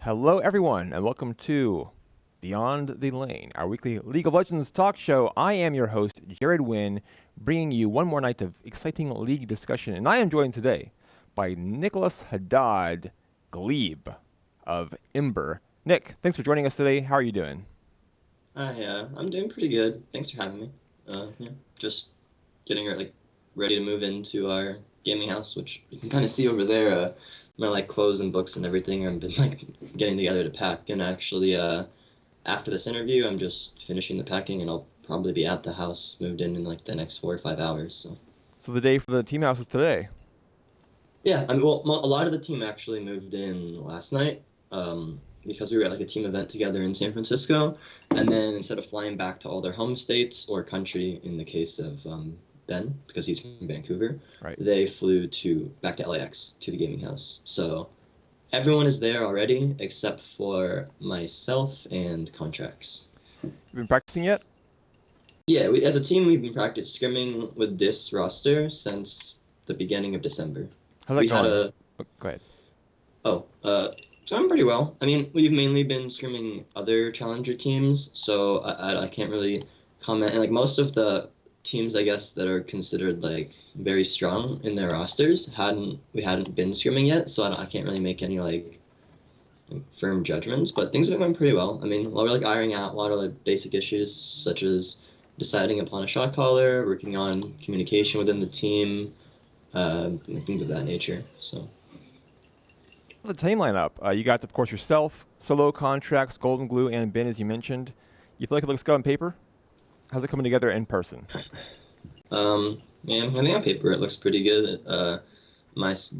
Hello, everyone, and welcome to Beyond the Lane, our weekly League of Legends talk show. I am your host, Jared Wynne, bringing you one more night of exciting league discussion, and I am joined today by Nicholas Haddad Gleeb of Ember. Nick, thanks for joining us today. How are you doing? I'm doing pretty good. Thanks for having me. Just getting ready to move into our gaming house, which you can kind of see over there. My clothes and books and everything I've been getting together to pack. And actually, after this interview, I'm just finishing the packing, and I'll probably be at the house, moved in the next 4 or 5 hours. So the day for the team house is today. Yeah, I mean, well, a lot of the team actually moved in last night. Because we were at a team event together in San Francisco, and then instead of flying back to all their home states or country, in the case of Ben, because he's from Vancouver, Right. They flew back to LAX to the gaming house. So everyone is there already except for myself and contracts. You been practicing yet? Yeah, as a team, we've been scrimming with this roster since the beginning of December. How's that going? Go ahead. It's going pretty well. I mean, we've mainly been scrimming other challenger teams, so I can't really comment. And most of the teams, I guess, that are considered very strong in their rosters we hadn't been scrimming yet, so I can't really make any firm judgments. But things have been going pretty well. I mean, we're ironing out a lot of basic issues such as deciding upon a shot caller, working on communication within the team, things of that nature. So. The team lineup. You got, of course, yourself, Solo, Contracts, Golden Glue, and Ben, as you mentioned. You feel like it looks good on paper? How's it coming together in person? Yeah, I think on paper it looks pretty good.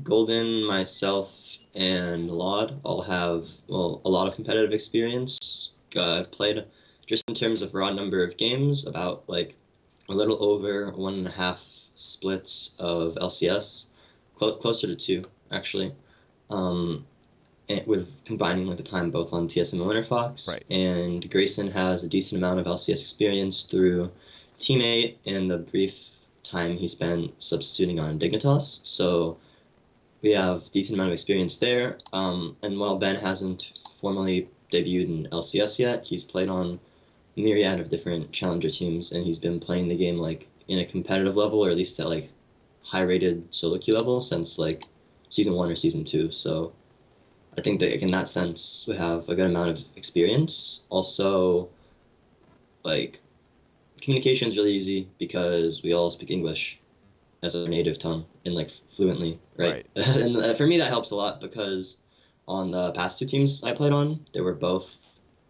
Golden, myself, and Laud all have a lot of competitive experience. I've played, just in terms of raw number of games, about a little over 1.5 splits of LCS, closer to 2 actually. With combining the time both on TSM and Winterfox. Right. And Grayson has a decent amount of LCS experience through Teammate and the brief time he spent substituting on Dignitas. So we have a decent amount of experience there. And while Ben hasn't formally debuted in LCS yet, he's played on a myriad of different challenger teams, and he's been playing the game in a competitive level, or at least at high-rated solo queue level since Season 1 or Season 2, so I think that in that sense we have a good amount of experience. Also, communication is really easy because we all speak English as our native tongue and fluently, right? And for me that helps a lot because on the past 2 teams I played on, they were both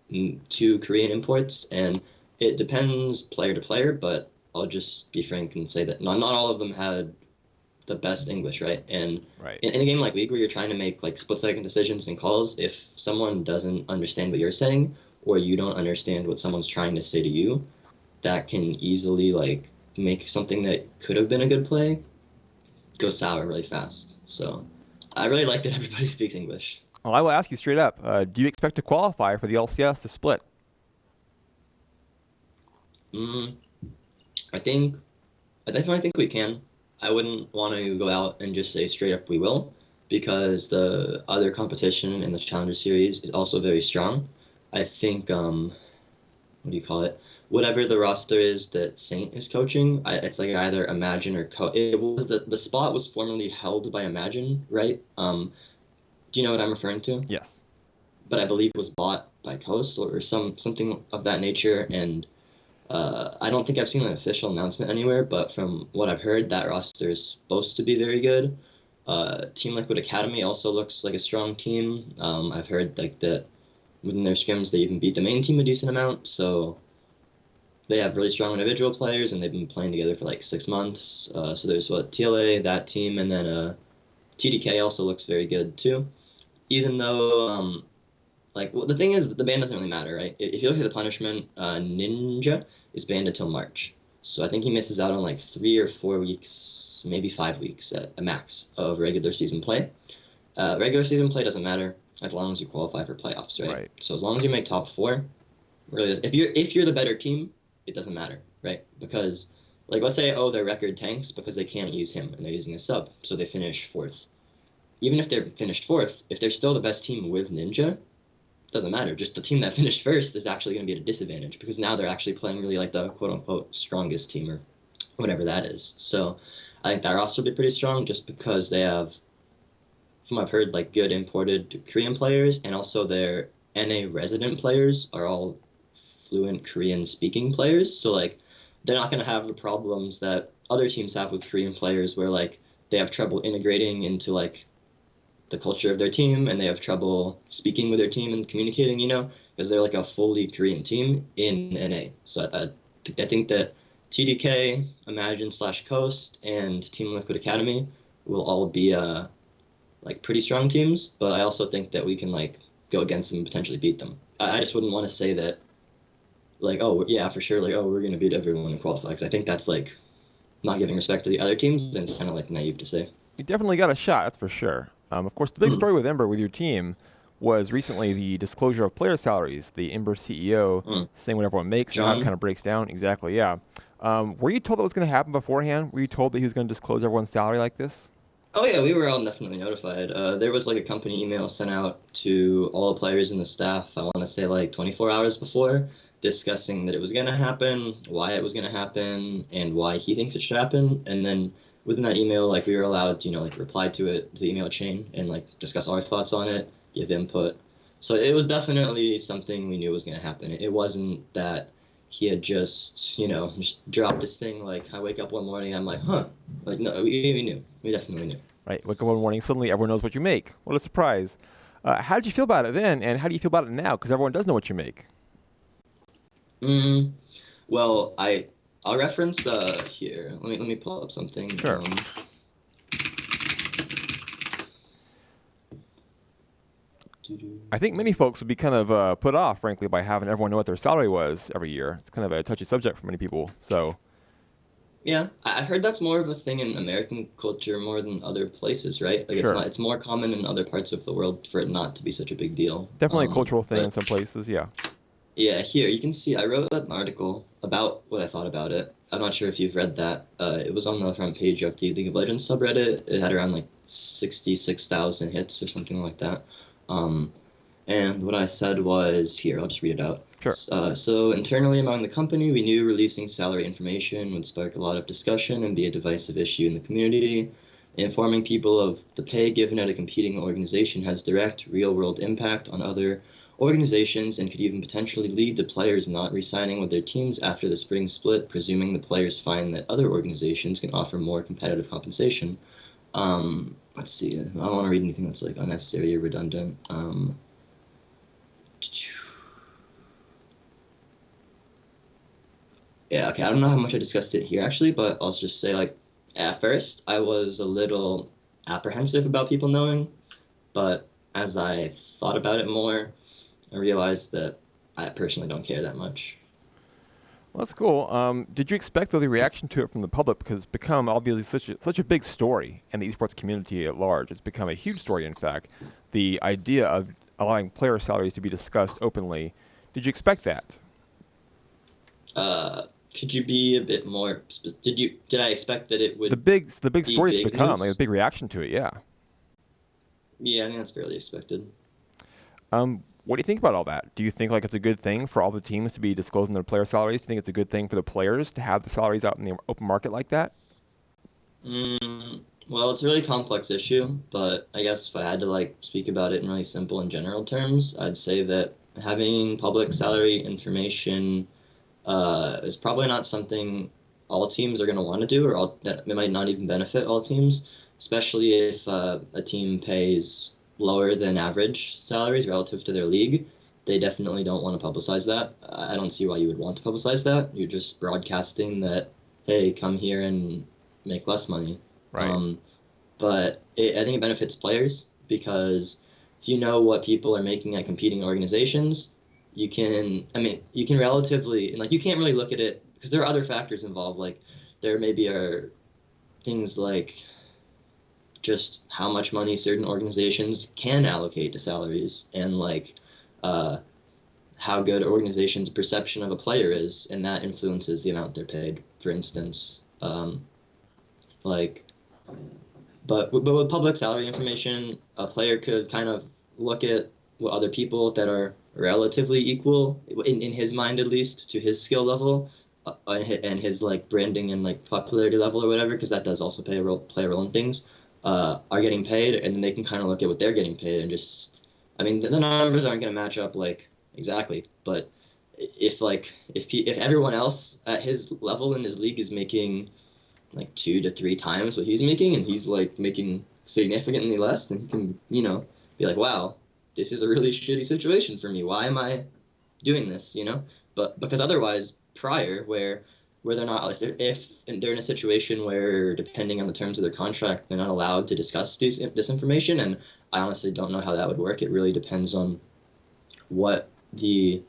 2 Korean imports, and it depends player to player, but I'll just be frank and say that not all of them had the best English, right? And in a game like League where you're trying to make split-second decisions and calls, if someone doesn't understand what you're saying or you don't understand what someone's trying to say to you, that can easily make something that could have been a good play go sour really fast. So I really like that everybody speaks English. Well, I will ask you straight up, do you expect to qualify for the LCS to split? I definitely think we can. I wouldn't want to go out and just say straight up we will, because the other competition in the Challenger Series is also very strong. I think, whatever the roster is that Saint is coaching, it's either Imagine or the spot was formerly held by Imagine, right? Do you know what I'm referring to? Yes. But I believe it was bought by Coast or something of that nature, and I don't think I've seen an official announcement anywhere, but from what I've heard, that roster is supposed to be very good. Team Liquid Academy also looks like a strong team. I've heard that within their scrims they even beat the main team a decent amount, so they have really strong individual players, and they've been playing together for 6 months. So there's TLA, that team, and then TDK also looks very good too. Even though the thing is, the ban doesn't really matter, right? If you look at the punishment, Ninja is banned until March. So I think he misses out on 3 or 4 weeks, maybe 5 weeks at a max of regular season play. Regular season play doesn't matter as long as you qualify for playoffs, right? So as long as you make top 4, really, if you're the better team, it doesn't matter, right? Because let's say their record tanks because they can't use him and they're using a sub, so they finish 4th. Even if they're finished 4th, if they're still the best team with Ninja, doesn't matter. Just the team that finished first is actually going to be at a disadvantage because now they're actually playing really like the quote unquote strongest team or whatever that is. So I think that roster will be pretty strong just because they have, from what I've heard, like good imported Korean players, and also their NA resident players are all fluent Korean speaking players. So like they're not going to have the problems that other teams have with Korean players where like they have trouble integrating into like the culture of their team and they have trouble speaking with their team and communicating, because they're like a fully Korean team in NA. So I think that TDK, Imagine / Coast, and Team Liquid Academy will all be like pretty strong teams, but I also think that we can like go against them and potentially beat them. I just wouldn't want to say that like, oh yeah, for sure, like, oh, we're gonna beat everyone in qualifier, because I think that's like not giving respect to the other teams, and it's kind of like naive to say. You definitely got a shot, that's for sure. Of course, the big story with Ember, with your team, was recently the disclosure of player salaries. The Ember CEO saying what everyone makes and how it kind of breaks down. Exactly, yeah. Were you told that was going to happen beforehand? Were you told that he was going to disclose everyone's salary like this? Oh yeah, we were all definitely notified. There was like a company email sent out to all the players and the staff, I want to say like 24 hours before, discussing that it was going to happen, why it was going to happen, and why he thinks it should happen. And then within that email, like we were allowed to, like reply to it, to the email chain, and like discuss our thoughts on it, give input. So it was definitely something we knew was going to happen. It wasn't that he had just, just dropped this thing. Like I wake up one morning, I'm like, huh. Like no, we knew. We definitely knew. Right. Wake up one morning, suddenly everyone knows what you make. What a surprise. How did you feel about it then, and how do you feel about it now? Because everyone does know what you make. Well, I'll reference here. Let me pull up something. Sure. I think many folks would be kind of put off, frankly, by having everyone know what their salary was every year. It's kind of a touchy subject for many people. So. Yeah, I've heard that's more of a thing in American culture more than other places, right? Like sure. It's more common in other parts of the world for it not to be such a big deal. Definitely a cultural thing in some places, yeah. Yeah, here you can see I wrote an article about what I thought about it. I'm not sure if you've read that. It was on the front page of the League of Legends subreddit. It had around like 66,000 hits or something like that. And what I said was, here, I'll just read it out. Sure. So internally among the company, we knew releasing salary information would spark a lot of discussion and be a divisive issue in the community. Informing people of the pay given at a competing organization has direct, real-world impact on other organizations and could even potentially lead to players not re-signing with their teams after the spring split, presuming the players find that other organizations can offer more competitive compensation. Let's see. I don't want to read anything that's like unnecessary or redundant. Yeah, okay. I don't know how much I discussed it here actually, but I'll just say like at first I was a little apprehensive about people knowing, but as I thought about it more, I realized that I personally don't care that much. Well, that's cool. Did you expect the reaction to it from the public? Because it's become obviously such a big story in the esports community at large. It's become a huge story, in fact. The idea of allowing player salaries to be discussed openly. Did you expect that? Could you be a bit more? Did I expect that it would? The big story it's become, news? like a big reaction to it. Yeah. Yeah, I think that's fairly expected. What do you think about all that? Do you think like it's a good thing for all the teams to be disclosing their player salaries? Do you think it's a good thing for the players to have the salaries out in the open market like that? Well, it's a really complex issue, but I guess if I had to like speak about it in really simple and general terms, I'd say that having public salary information is probably not something all teams are going to want to do, or that it might not even benefit all teams, especially if a team pays lower than average salaries relative to their league. They definitely don't want to publicize that. I don't see why you would want to publicize that. You're just broadcasting that, hey, come here and make less money. Right. But I think it benefits players because if you know what people are making at competing organizations, you can relatively, and like you can't really look at it because there are other factors involved. Like there maybe are things like just how much money certain organizations can allocate to salaries and like how good an organization's perception of a player is, and that influences the amount they're paid, for instance. But with public salary information, a player could kind of look at what other people that are relatively equal in his mind, at least, to his skill level, and his like branding and like popularity level or whatever, because that does also play a role in things, are getting paid, and then they can kind of look at what they're getting paid and just, I mean, the numbers aren't going to match up like exactly, but if everyone else at his level in his league is making like 2 to 3 times what he's making, and he's like making significantly less, then he can, be like, wow, this is a really shitty situation for me. Why am I doing this? But because otherwise, prior, where they're not, if they're in a situation where, depending on the terms of their contract, they're not allowed to discuss this information, and I honestly don't know how that would work. It really depends on what the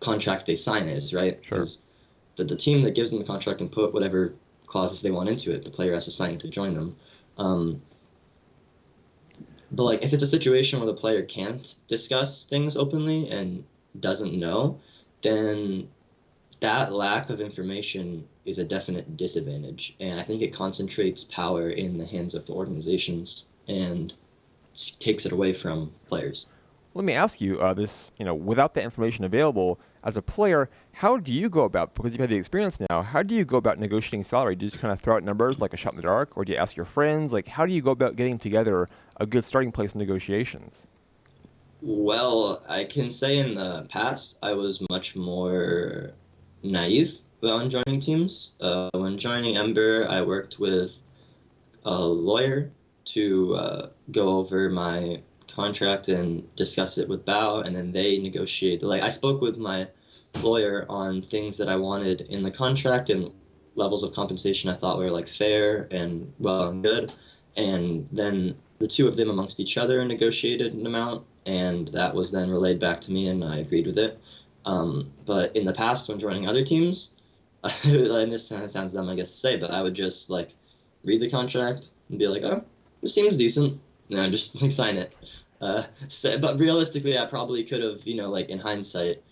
contract they sign is, right? Sure. Because the team that gives them the contract can put whatever clauses they want into it. The player has to sign it to join them. But like, if it's a situation where the player can't discuss things openly and doesn't know, then that lack of information is a definite disadvantage. And I think it concentrates power in the hands of the organizations and takes it away from players. Let me ask you this, without the information available, as a player, how do you go about, because you've had the experience now, how do you go about negotiating salary? Do you just kind of throw out numbers like a shot in the dark, or do you ask your friends? Like, how do you go about getting together a good starting place in negotiations? Well, I can say in the past, I was much more naive when joining teams. When joining Ember, I worked with a lawyer to go over my contract and discuss it with Bao, and then they negotiate. Like, I spoke with my lawyer on things that I wanted in the contract and levels of compensation I thought were like fair and well and good, and then the two of them amongst each other negotiated an amount, and that was then relayed back to me, and I agreed with it. But in the past, when joining other teams, and this kind of sounds dumb, I guess, to say, but I would just like read the contract and be like, oh, this seems decent, and I just like sign it. But realistically, I probably could have, like in hindsight,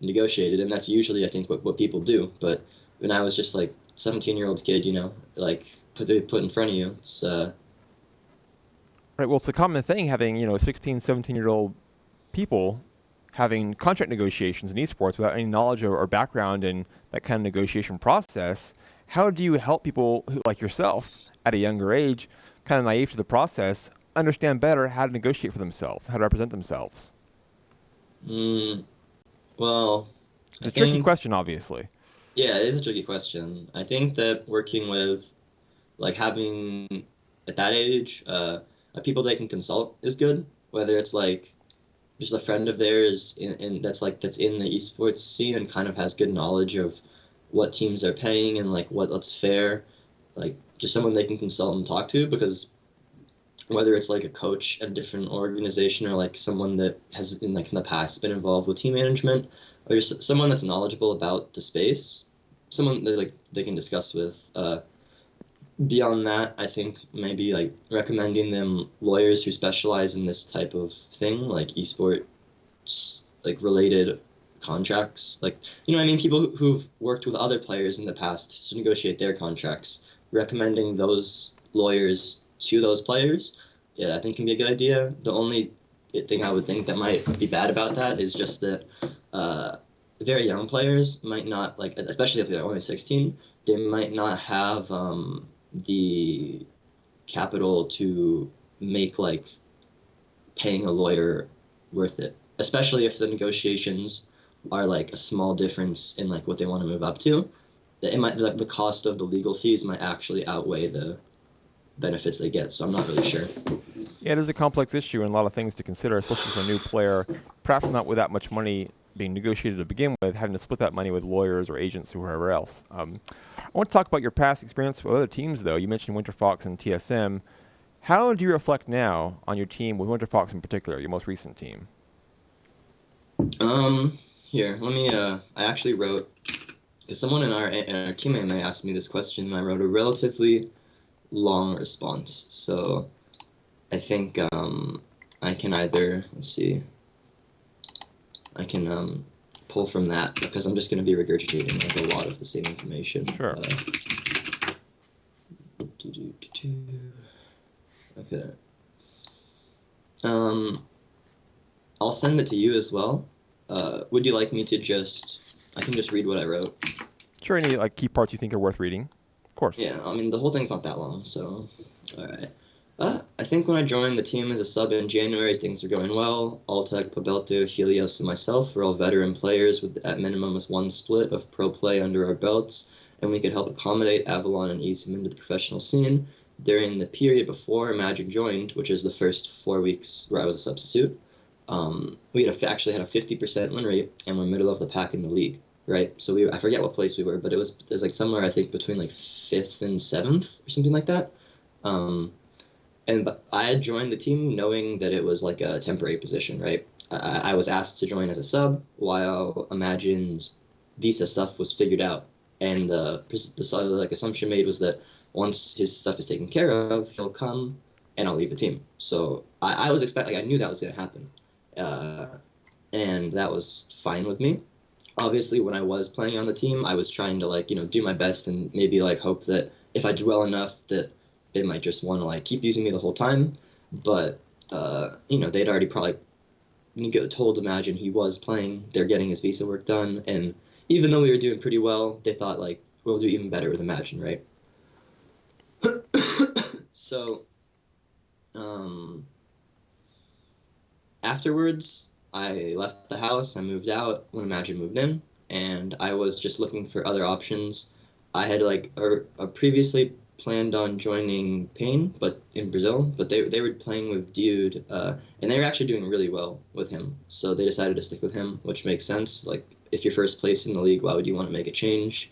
negotiated, and that's usually, I think, what people do. But when I was just like 17-year-old kid, like put in front of you, it's Right. Well, it's a common thing having, 16, 17-year-old people having contract negotiations in esports without any knowledge or background in that kind of negotiation process. How do you help people like yourself at a younger age, kind of naive to the process, understand better how to negotiate for themselves, how to represent themselves? Well, It's I a tricky think, question, obviously. yeah, it is a tricky question. I think that working with, like, having at that age, people they can consult is good. Whether it's like just a friend of theirs that's in the esports scene and kind of has good knowledge of what teams are paying and like what's fair, like just someone they can consult and talk to, because whether it's like a coach at a different organization or like someone that has in the past been involved with team management, or just someone that's knowledgeable about the space, someone that like they can discuss with. Beyond that, I think maybe like recommending them lawyers who specialize in this type of thing, like esports, like related contracts. Like, what I mean? People who've worked with other players in the past to negotiate their contracts, recommending those lawyers to those players, yeah, I think can be a good idea. The only thing I would think that might be bad about that is just that very young players might not, like, especially if they're only 16, they might not have the capital to make like paying a lawyer worth it, especially if the negotiations are like a small difference in like what they want to move up to. That it might, the cost of the legal fees might actually outweigh the benefits they get. So I'm not really sure. Yeah, it is a complex issue and a lot of things to consider, especially for a new player, perhaps not with that much money being negotiated to begin with, having to split that money with lawyers or agents or whoever else. I want to talk about your past experience with other teams, though. You mentioned Winterfox and TSM. How do you reflect now on your team with Winterfox in particular, your most recent team? Here, let me. I actually wrote, because someone in our team may asked me this question, and I wrote a relatively long response. So I think I can either, let's see, I can pull from that, because I'm just going to be regurgitating like a lot of the same information. Sure. Okay. I'll send it to you as well. Would you like me to I can just read what I wrote. Sure, any like key parts you think are worth reading? Of course. Yeah, I mean, the whole thing's not that long, so, all right. I think when I joined the team as a sub in January, things were going well. Altek, Pobelto, Helios, and myself were all veteran players with at minimum was one split of pro play under our belts, and we could help accommodate Avalon and ease him into the professional scene. During the period before Magic joined, which is the first 4 weeks where I was a substitute, we actually had a 50% win rate, and we're middle of the pack in the league, right? So I forget what place we were, but it was like somewhere I think between like 5th and 7th or something like that. But I had joined the team knowing that it was like a temporary position, right? I was asked to join as a sub while Imagine's visa stuff was figured out, and the like assumption made was that once his stuff is taken care of, he'll come and I'll leave the team. So I was expecting, like, I knew that was going to happen, and that was fine with me. Obviously, when I was playing on the team, I was trying to like do my best and maybe like hope that if I did well enough that they might just want to like keep using me the whole time. But they'd already probably told Imagine he was playing. They're getting his visa work done, and even though we were doing pretty well, they thought like we'll do even better with Imagine, right? So, afterwards, I left the house. I moved out when Imagine moved in, and I was just looking for other options. I had like previously planned on joining Pain, but in Brazil, but they were playing with Dude, and they were actually doing really well with him. So they decided to stick with him, which makes sense. Like, if you're first place in the league, why would you want to make a change?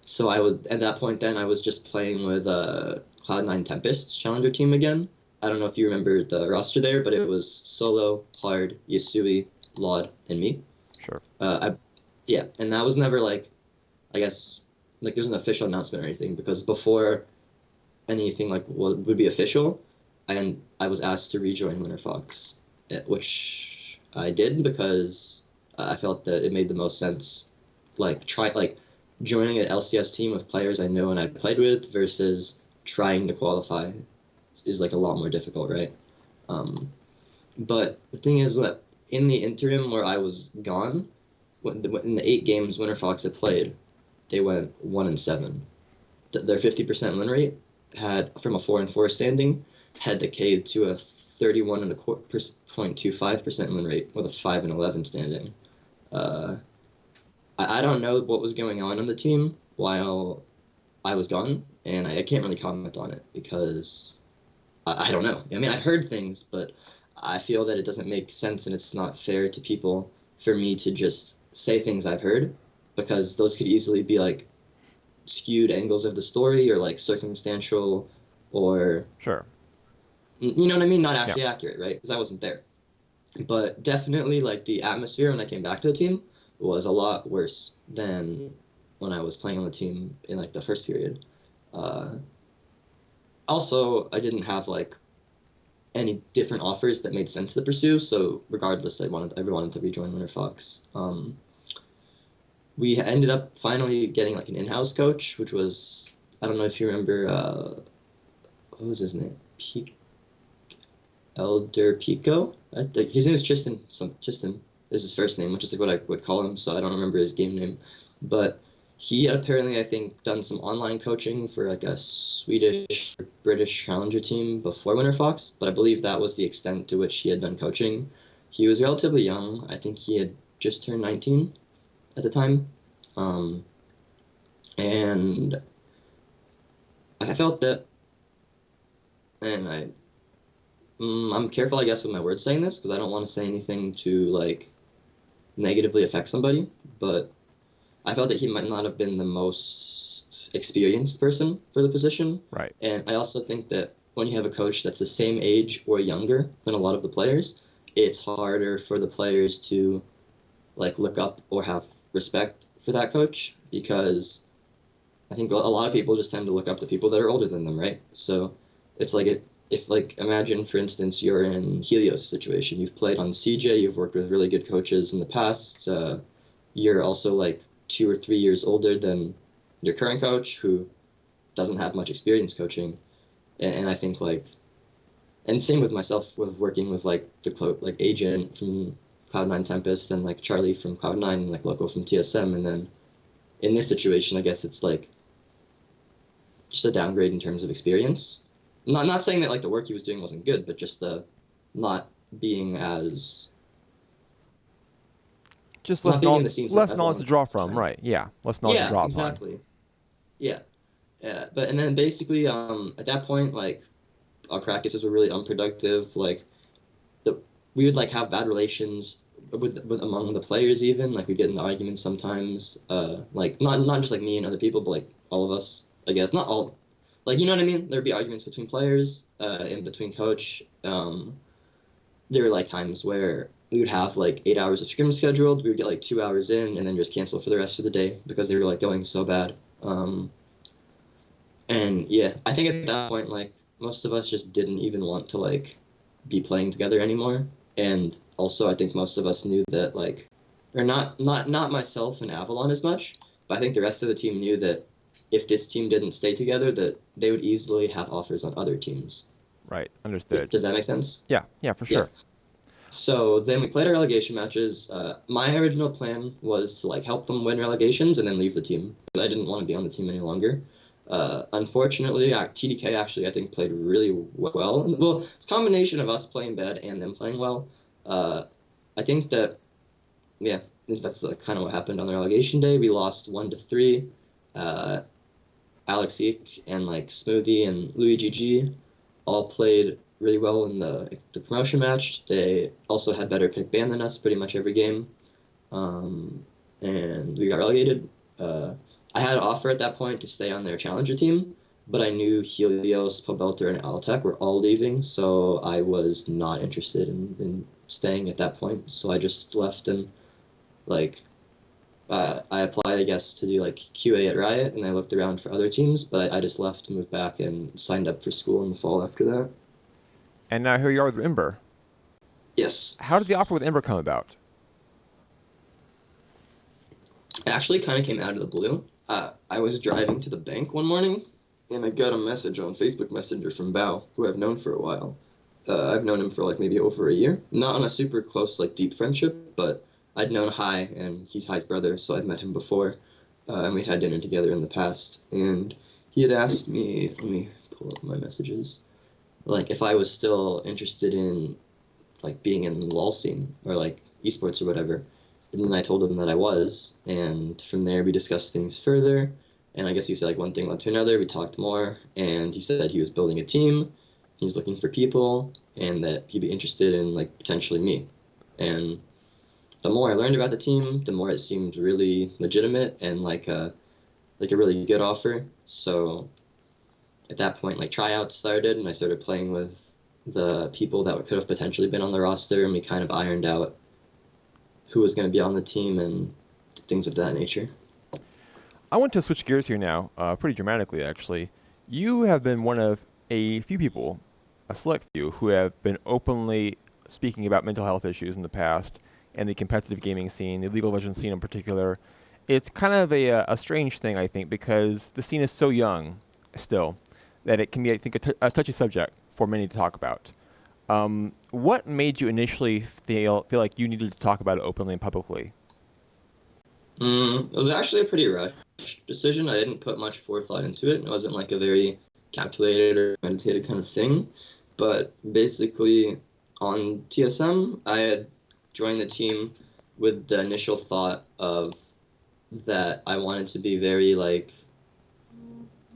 So I was at that point. Then I was just playing with Cloud9 Tempest's challenger team again. I don't know if you remember the roster there, but it was Solo, Hard, Yasui, Laud, and me. Sure. And that was never like, I guess, like there's an official announcement or anything, because before anything like would be official, and I was asked to rejoin Winterfox, which I did because I felt that it made the most sense. Like joining an LCS team with players I know and I played with versus trying to qualify is like a lot more difficult, right? But the thing is that in the interim where I was gone, in the 8 games Winterfox had played, they went 1-7. Their 50% win rate had, from a 4-4 standing, had decayed to a 31.25% win rate with a 5-11 standing. I don't know what was going on the team while I was gone, and I can't really comment on it because I don't know. I mean, I've heard things, but I feel that it doesn't make sense and it's not fair to people for me to just say things I've heard, because those could easily be like skewed angles of the story or like circumstantial or Sure. You know what I mean? Not actually accurate, right? Because I wasn't there. But definitely like the atmosphere when I came back to the team was a lot worse than when I was playing on the team in like the first period. Also, I didn't have like any different offers that made sense to pursue. So regardless, I wanted to rejoin Winterfox. We ended up finally getting like an in-house coach, which was, I don't know if you remember, what was his name? Elder Pico? His name is Tristan. Tristan is his first name, which is like what I would call him, so I don't remember his game name. But he had apparently, I think, done some online coaching for like a Swedish or British challenger team before Winterfox, but I believe that was the extent to which he had done coaching. He was relatively young. I think he had just turned 19 at the time. And I felt that, and I'm careful, I guess, with my words saying this, because I don't want to say anything to, like, negatively affect somebody, but I felt that he might not have been the most experienced person for the position. Right. And I also think that when you have a coach that's the same age or younger than a lot of the players, it's harder for the players to, like, look up or have respect for that coach, because I think a lot of people just tend to look up to people that are older than them, right? So it's like if like, imagine, for instance, you're in Helios' situation. You've played on CJ, you've worked with really good coaches in the past. You're also like 2 or 3 years older than your current coach, who doesn't have much experience coaching. And I think like, and same with myself with working with like the agent from Cloud9 Tempest and like Charlie from Cloud9 and like Loco from TSM. And then in this situation, I guess it's like just a downgrade in terms of experience. Not saying that like the work he was doing wasn't good, but just the not being as Just not being in the scene for less as knowledge long to draw as from, time. right? Yeah, less knowledge to Yeah, draw upon. exactly. Yeah. Yeah. But and then basically at that point, like our practices were really unproductive. Like we would like have bad relations with among the players even. Like we'd get into arguments sometimes. Like not just like me and other people, but like all of us, I guess. Not all, like, you know what I mean? There'd be arguments between players, and between coach. There were like times where we would have like 8 hours of scrim scheduled. We would get like 2 hours in and then just cancel for the rest of the day because they were like going so bad. And yeah, I think at that point, like most of us just didn't even want to like be playing together anymore. And also, I think most of us knew that like, or not myself and Avalon as much, but I think the rest of the team knew that if this team didn't stay together, that they would easily have offers on other teams. Right, understood. Does that make sense? Yeah, for Yeah. sure. So then we played our relegation matches. My original plan was to like help them win relegations and then leave the team because I didn't want to be on the team any longer. Unfortunately, TDK actually I think played really well. Well, it's a combination of us playing bad and them playing well. I think that yeah, that's kind of what happened on the relegation day. We lost 1-3. Uh, Alex Eek and like Smoothie and Louis GG all played really well in the promotion match. They also had better pick ban than us pretty much every game, and we got relegated. I had an offer at that point to stay on their challenger team, but I knew Helios, Pobelter, and Altec were all leaving, so I was not interested in staying at that point. So I just left and like I applied, I guess, to do like QA at Riot, and I looked around for other teams, but I just left, moved back, and signed up for school in the fall after that. And now here you are with Ember. Yes. How did the offer with Ember come about? It actually kind of came out of the blue. I was driving to the bank one morning, and I got a message on Facebook Messenger from Bao, who I've known for a while. I've known him for like maybe over a year. Not on a super close, like deep friendship, but I'd known Hai, and he's Hai's brother, so I'd met him before, and we'd had dinner together in the past. And he had asked me, let me pull up my messages, like if I was still interested in like being in the LoL scene or like esports or whatever. And then I told him that I was, and from there we discussed things further. And I guess he said like one thing led to another. We talked more, and he said he was building a team. He's looking for people, and that he'd be interested in like potentially me. And the more I learned about the team, the more it seemed really legitimate and like a really good offer. So at that point, like tryouts started, and I started playing with the people that could have potentially been on the roster, and we kind of ironed out who was going to be on the team and things of that nature. I want to switch gears here now, pretty dramatically actually. You have been one of a few people, a select few, who have been openly speaking about mental health issues in the past and the competitive gaming scene, the League of Legends scene in particular. It's kind of a strange thing, I think, because the scene is so young still that it can be, I think, a touchy subject for many to talk about. What made you initially feel like you needed to talk about it openly and publicly? It was actually a pretty rushed decision. I didn't put much forethought into it. It wasn't like a very calculated or meditated kind of thing. But basically, on TSM, I had joined the team with the initial thought of that I wanted to be very like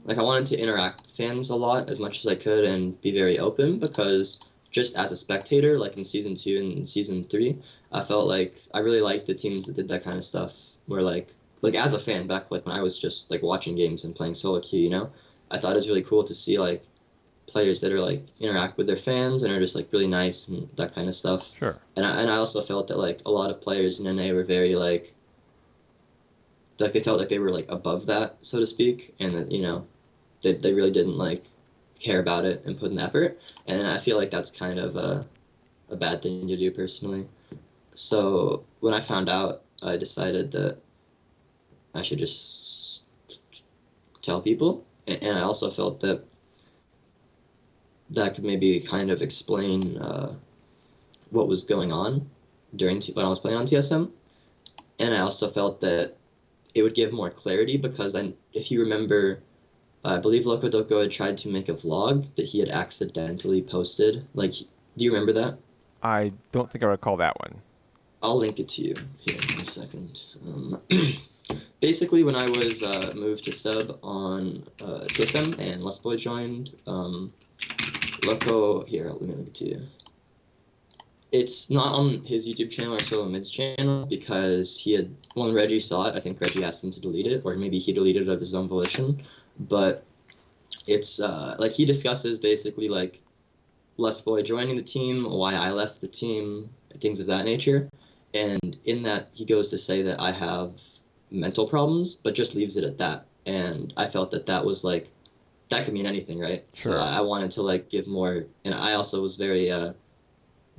I wanted to interact with fans a lot as much as I could and be very open because just as a spectator, like in season 2 and season 3, I felt like I really liked the teams that did that kind of stuff. Where like as a fan back like when I was just like watching games and playing solo queue, I thought it was really cool to see like players that are like interact with their fans and are just like really nice and that kind of stuff. Sure. And I also felt that like a lot of players in NA were very like they felt like they were like above that, so to speak, and that they really didn't like care about it and put in effort. And I feel like that's kind of a bad thing to do personally. So when I found out, I decided that I should just tell people. And I also felt that that could maybe kind of explain what was going on. when I was playing on TSM, and I also felt that it would give more clarity because if you remember, I believe Loco Doco had tried to make a vlog that he had accidentally posted. Like, do you remember that? I don't think I recall that one. I'll link it to you here in a second. Basically, when I was moved to sub on TSM and Less Boy joined, Loco, here, let me link it to you. It's not on his YouTube channel or Solo Mid's channel because when Reggie saw it, I think Reggie asked him to delete it, or maybe he deleted it of his own volition. But it's like he discusses basically like Les Boy joining the team, why I left the team, things of that nature. And in that, he goes to say that I have mental problems, but just leaves it at that. And I felt that was like, that could mean anything, right? Sure. So I wanted to like give more, and I also was very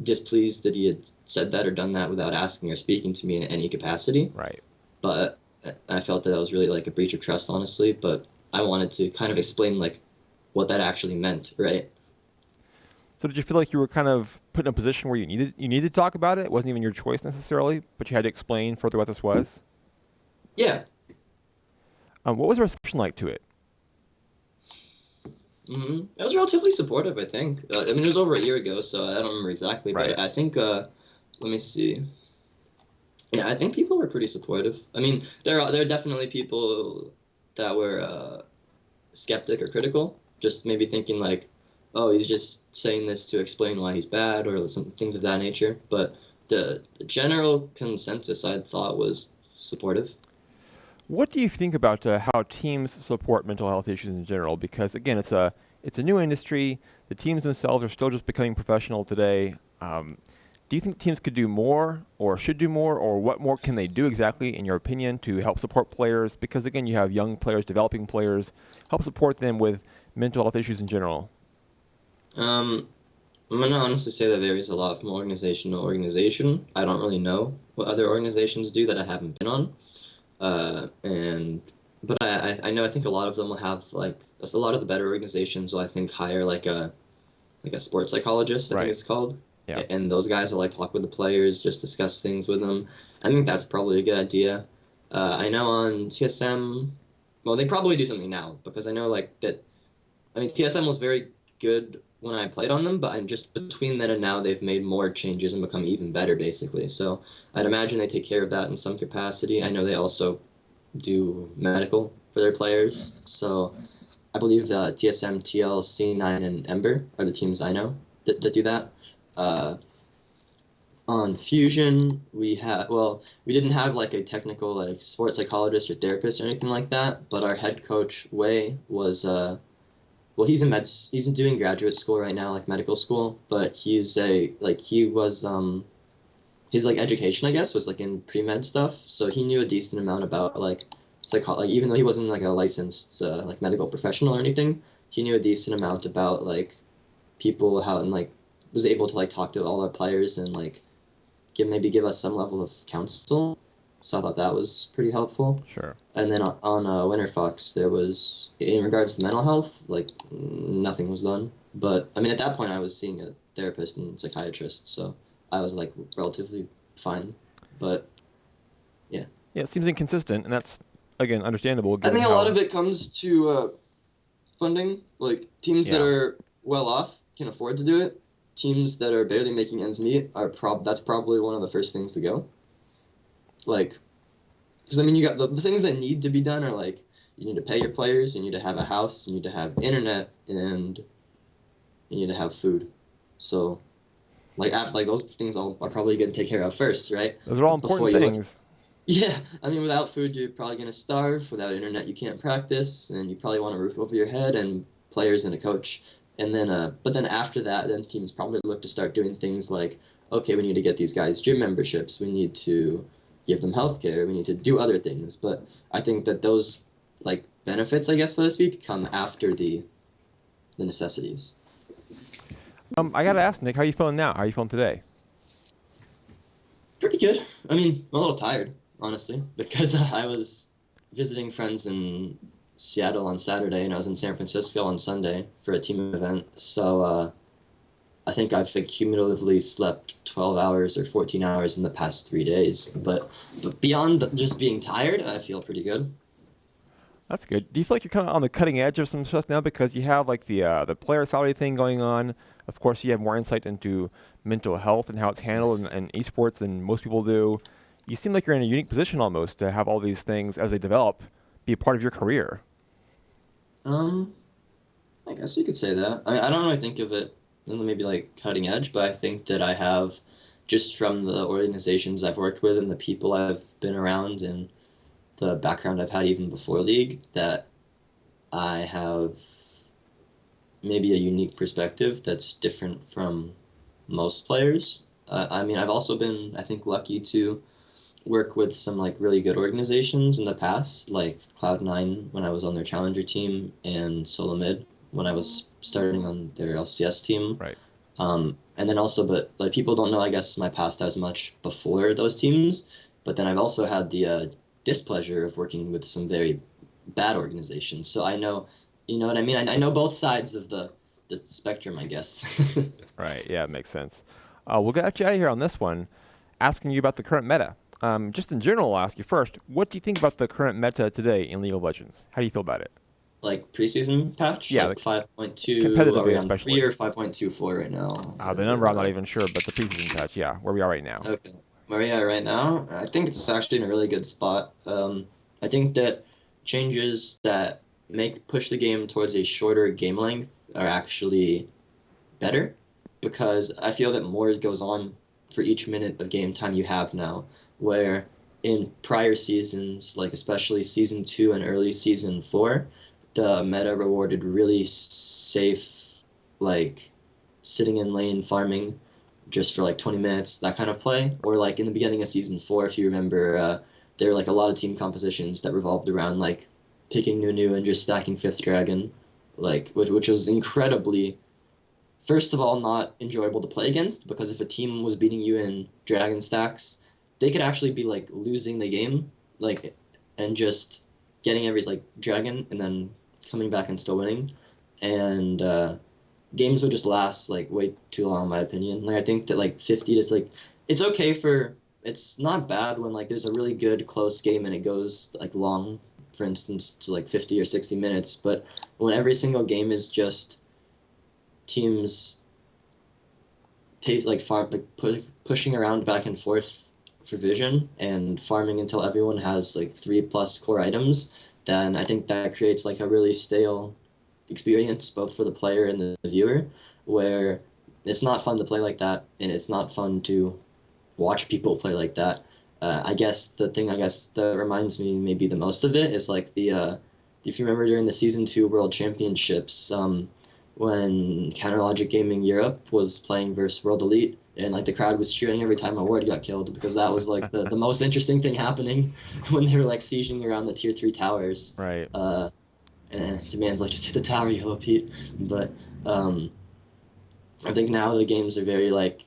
displeased that he had said that or done that without asking or speaking to me in any capacity. Right. But I felt that was really like a breach of trust, honestly. But I wanted to kind of explain like what that actually meant, right? So did you feel like you were kind of put in a position where you needed to talk about it? It wasn't even your choice necessarily, but you had to explain further what this was? Yeah. What was the reception like to it? It was relatively supportive, I think. I mean, it was over a year ago, so I don't remember exactly, Right. but I think, let me see. Yeah, I think people were pretty supportive. I mean, there are definitely people that were skeptic or critical, just maybe thinking like, oh, he's just saying this to explain why he's bad or some things of that nature. But the general consensus I thought was supportive. What do you think about how teams support mental health issues in general? Because again, it's a new industry. The teams themselves are still just becoming professional today. Do you think teams could do more or should do more, or what more can they do exactly, in your opinion, to help support players? Because again, you have young players, developing players, help support them with mental health issues in general. I'm gonna honestly say that varies a lot from organization to organization. I don't really know what other organizations do that I haven't been on. And but I know I think a lot of them will have like a lot of the better organizations will I think hire like a sports psychologist, I Right. think it's called. Yeah. And those guys will like talk with the players, just discuss things with them. I think that's probably a good idea. I know on TSM, well, they probably do something now because I know like that. I mean, TSM was very good when I played on them, but I'm just between then and now they've made more changes and become even better, basically. So I'd imagine they take care of that in some capacity. I know they also do medical for their players. So I believe TSM, TL, C9, and Ember are the teams I know that do that. On Fusion, we didn't have like a technical like sports psychologist or therapist or anything like that, but our head coach Wei was he's doing graduate school right now, like medical school, but his like education, I guess, was like in pre-med stuff, so he knew a decent amount about like even though he wasn't like a licensed like medical professional or anything, he knew a decent amount about like people how and like was able to like talk to all our players and like give us some level of counsel. So I thought that was pretty helpful. Sure. And then on Winterfox, there was, in regards to mental health, like nothing was done. But I mean, at that point, I was seeing a therapist and psychiatrist, so I was like relatively fine. But yeah. Yeah, it seems inconsistent, and that's again understandable. I think a lot of it comes to funding. Like teams that are well off can afford to do it. Teams that are barely making ends meet that's probably one of the first things to go. Like, because I mean, you got the things that need to be done are like you need to pay your players, you need to have a house, you need to have internet, and you need to have food. So, like those things are probably going to take care of first, right? Those are all important things. Yeah, I mean, without food, you're probably going to starve. Without internet, you can't practice, and you probably want a roof over your head and players and a coach. And then, but then after that, then teams probably look to start doing things like, okay, we need to get these guys gym memberships. We need to give them healthcare. We need to do other things. But I think that those like benefits, I guess, so to speak, come after the necessities. I gotta ask, Nick, how are you feeling now? How are you feeling today? Pretty good. I mean, I'm a little tired, honestly, because I was visiting friends in Seattle on Saturday, and I was in San Francisco on Sunday for a team event. So I think I've cumulatively slept 12 hours or 14 hours in the past 3 days. But beyond just being tired, I feel pretty good. That's good. Do you feel like you're kind of on the cutting edge of some stuff now because you have like the player salary thing going on? Of course, you have more insight into mental health and how it's handled in esports than most people do. You seem like you're in a unique position almost to have all these things as they develop be a part of your career. Um, I guess you could say that. I don't really think of it as maybe like cutting edge, but I think that I have just from the organizations I've worked with and the people I've been around and the background I've had even before League that I have maybe a unique perspective that's different from most players. I mean, I've also been, I think, lucky to work with some like really good organizations in the past, like Cloud9 when I was on their challenger team and Solo Mid when I was starting on their LCS team. Right. And then also, but like people don't know, I guess, my past as much before those teams. But then I've also had the displeasure of working with some very bad organizations. So I know, you know what I mean? I know both sides of the spectrum, I guess. Right. Yeah, it makes sense. We'll get you out of here on this one, asking you about the current meta. Just in general, I'll ask you first, what do you think about the current meta today in League of Legends? How do you feel about it? Like preseason patch, Yeah, like 5.2, are competitively we on 3 especially. or 5.24 right now? The number I'm not even sure, but the preseason patch, yeah, where we are right now. Okay. Maria right now, I think it's actually in a really good spot. I think that changes that make push the game towards a shorter game length are actually better because I feel that more goes on for each minute of game time you have now, where in prior seasons, like especially season 2 and early season 4, the meta rewarded really safe, like sitting in lane farming just for like 20 minutes, that kind of play. Or like in the beginning of season 4, if you remember, there were like a lot of team compositions that revolved around like picking Nunu and just stacking Fifth Dragon, like which was incredibly, first of all, not enjoyable to play against because if a team was beating you in Dragon stacks, they could actually be like losing the game, like and just getting every like Dragon and then coming back and still winning, and games would just last like way too long, in my opinion. Like I think that like 50 is like it's okay for it's not bad when like there's a really good close game and it goes like long, for instance, to like 50 or 60 minutes. But when every single game is just teams pace like farm like pushing around back and forth for vision and farming until everyone has like 3+ core items, then I think that creates like a really stale experience both for the player and the viewer, where it's not fun to play like that, and it's not fun to watch people play like that. I guess the thing I guess that reminds me maybe the most of it is like the if you remember during the season 2 World Championships, when Counterlogic Gaming Europe was playing versus World Elite, and like the crowd was cheering every time a ward got killed because that was like the most interesting thing happening when they were like sieging around the tier 3 towers. Right. And Demand's like, just hit the tower, Yellow Pete. But I think now the games are very like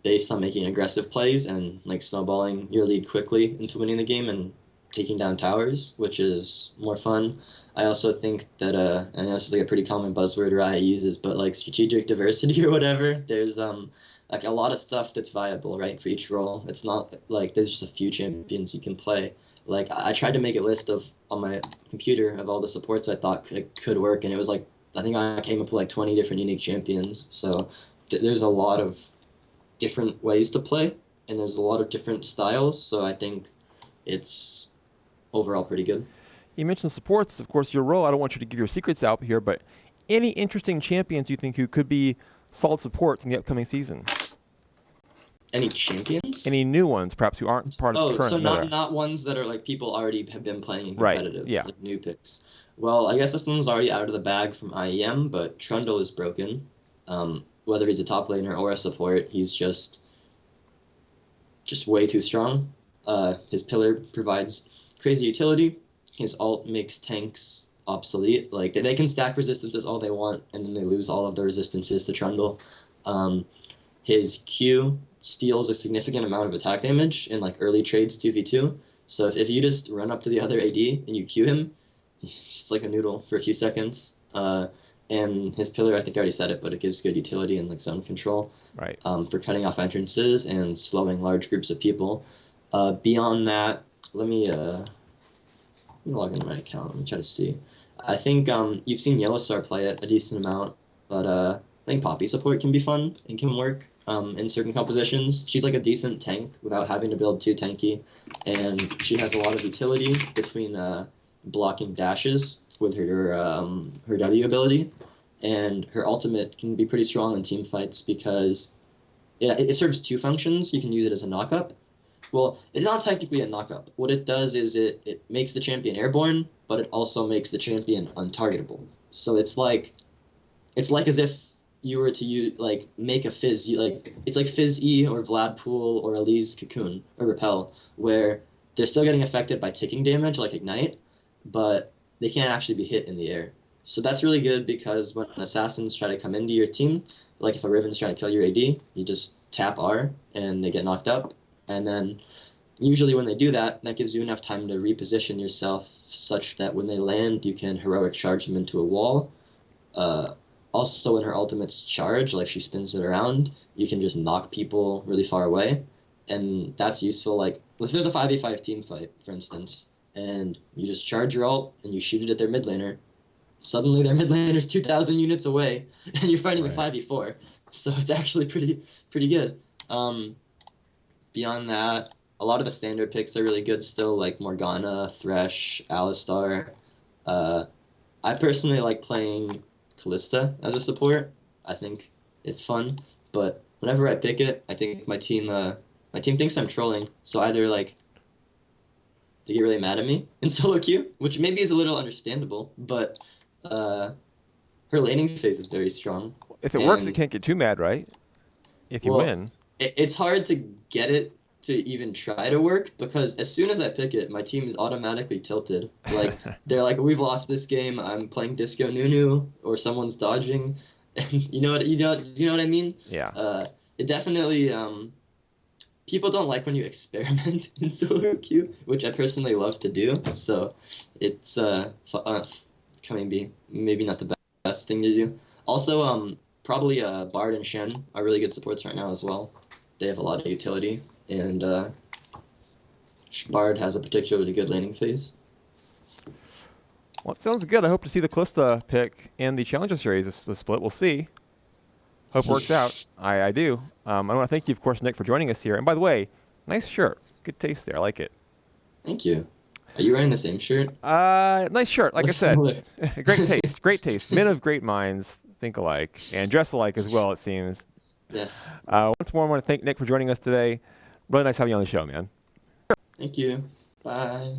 based on making aggressive plays and like snowballing your lead quickly into winning the game and taking down towers, which is more fun. I also think that I know this is like a pretty common buzzword Riot uses, but like strategic diversity or whatever, there's like a lot of stuff that's viable, right, for each role. It's not like there's just a few champions you can play. Like I tried to make a list of on my computer of all the supports I thought could work, and it was like I think I came up with like 20 different unique champions. So there's a lot of different ways to play, and there's a lot of different styles. So I think it's overall pretty good. You mentioned supports, of course, your role. I don't want you to give your secrets out here, but any interesting champions you think who could be solid supports in the upcoming season? Any champions? Any new ones, perhaps, who aren't part of the current so meta? not ones that are like people already have been playing in Right, competitive, yeah. like new picks. Well, I guess this one's already out of the bag from IEM, but Trundle is broken. Whether he's a top laner or a support, he's just way too strong. His pillar provides crazy utility. His ult makes tanks obsolete. Like they can stack resistances all they want, and then they lose all of the resistances to Trundle. His Q steals a significant amount of attack damage in like early trades 2v2. So if you just run up to the other AD and you Q him, it's like a noodle for a few seconds. And his pillar, I think I already said it, but it gives good utility and like zone control. Right. For cutting off entrances and slowing large groups of people. Beyond that, let me log into my account. Let me try to see. I think you've seen Yellowstar play it a decent amount, but I think Poppy support can be fun and can work in certain compositions. She's like a decent tank without having to build too tanky, and she has a lot of utility between blocking dashes with her W ability, and her ultimate can be pretty strong in team fights because it serves two functions. You can use it as a knockup. Well, it's not technically a knockup. What it does is it makes the champion airborne, but it also makes the champion untargetable. So it's like as if you were to make a Fizz, it's like Fizz E or Vladpool or Elise Cocoon or Repel, where they're still getting affected by ticking damage like Ignite, but they can't actually be hit in the air. So that's really good because when assassins try to come into your team, like if a Riven's trying to kill your AD, you just tap R and they get knocked up. And then usually when they do that, that gives you enough time to reposition yourself such that when they land, you can heroic charge them into a wall. Also, when her ultimate's charge, like she spins it around, you can just knock people really far away. And that's useful. Like if there's a 5v5 team fight, for instance, and you just charge your ult and you shoot it at their mid laner, suddenly their mid laner's 2,000 units away, and you're fighting a 5v4. So it's actually pretty good. Beyond that, a lot of the standard picks are really good still, like Morgana, Thresh, Alistar. I personally like playing Kalista as a support. I think it's fun, but whenever I pick it, I think my team thinks I'm trolling. So either like they get really mad at me in solo queue, which maybe is a little understandable, but her laning phase is very strong. If it works, it can't get too mad, right? If you win. It's hard to get it to even try to work because as soon as I pick it, my team is automatically tilted. Like they're like, we've lost this game. I'm playing Disco Nunu, or someone's dodging. And you know what I mean? Yeah. It definitely people don't like when you experiment in solo queue, which I personally love to do. So it's maybe not the best thing to do. Also, probably Bard and Shen are really good supports right now as well. They have a lot of utility, and Bard has a particularly good laning phase. Well, it sounds good. I hope to see the Kalista pick in the Challenger Series this split. We'll see. Hope it works out. I do. I want to thank you, of course, Nick, for joining us here. And by the way, nice shirt. Good taste there. I like it. Thank you. Are you wearing the same shirt? Nice shirt. Like I said, similar. Great taste. Great taste. Men of great minds think alike and dress alike as well, it seems. Yes. Once more, I want to thank Nick for joining us today. Really nice having you on the show, man. Thank you. Bye.